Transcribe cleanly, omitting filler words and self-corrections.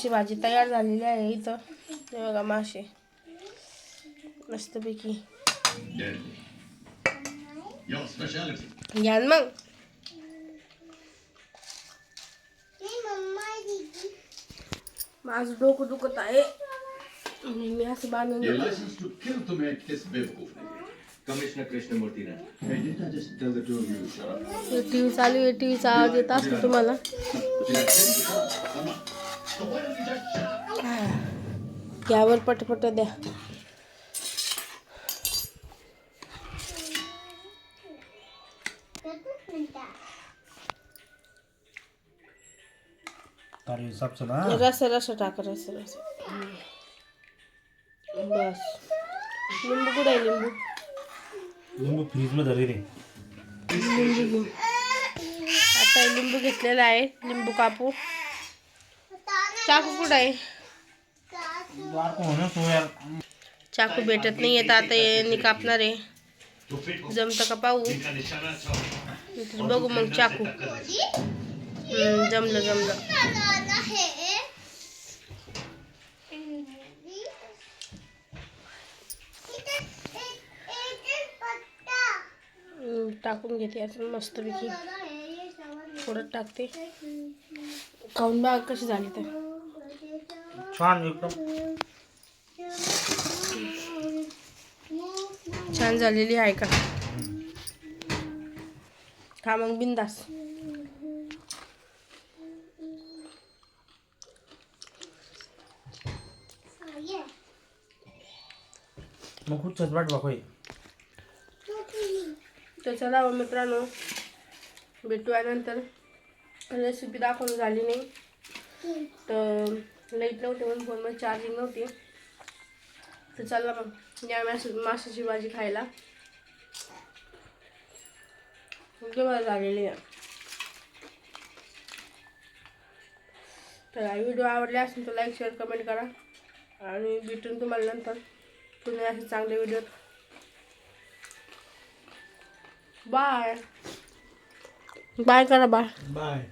माशाची भाजी तयार झालेली आहे इथं. हे बघा मासे मस्तपैकी घ्या मग. माझं डोकं दुखत आहे. मी असं बांधून कमिशनर कृष्णमूर्ती ने टीव्ही चालू आहे. टीव्हीचा आवाज येत असतो तुम्हाला. यावर पटपट द्या. रस रस टाका रस रस. बस. लिंबू कुठे आहे? लिंबू लिंबू फ्रीज मध्ये धरले रे. लिंबू घेऊ. आता लिंबू घेतलेला आहे. लिंबू कापू. चाकू कुठं आहे? चाकू भेटत नाही येत. आता यांनी कापणार आहे. जमतं का पाहू. बघू मग चाकू. जमलं जमलं. टाकून घेते आता मस्तपैकी. थोडं टाकते. खाऊन बघ कशी झाली तर. छान एकदम छान झालेली आहे का? खा मग बिंदास. मग खूप चटपट बाकोय. तर चला मित्रांनो, भेटूया नंतर. रेसिपी दाखवून झाली नाही तर लाईट नव्हती म्हणून फोनमध्ये चार्जिंग नव्हती. तर चला मग या माशाची भाजी खायला. जेव्हा झालेली आहे. तर व्हिडिओ आवडले असेल तर लाईक शेअर कमेंट करा. आणि भेटून तुम्हाला नंतर पुन्हा असे चांगले व्हिडिओ. बाय बाय करा. Bye bye.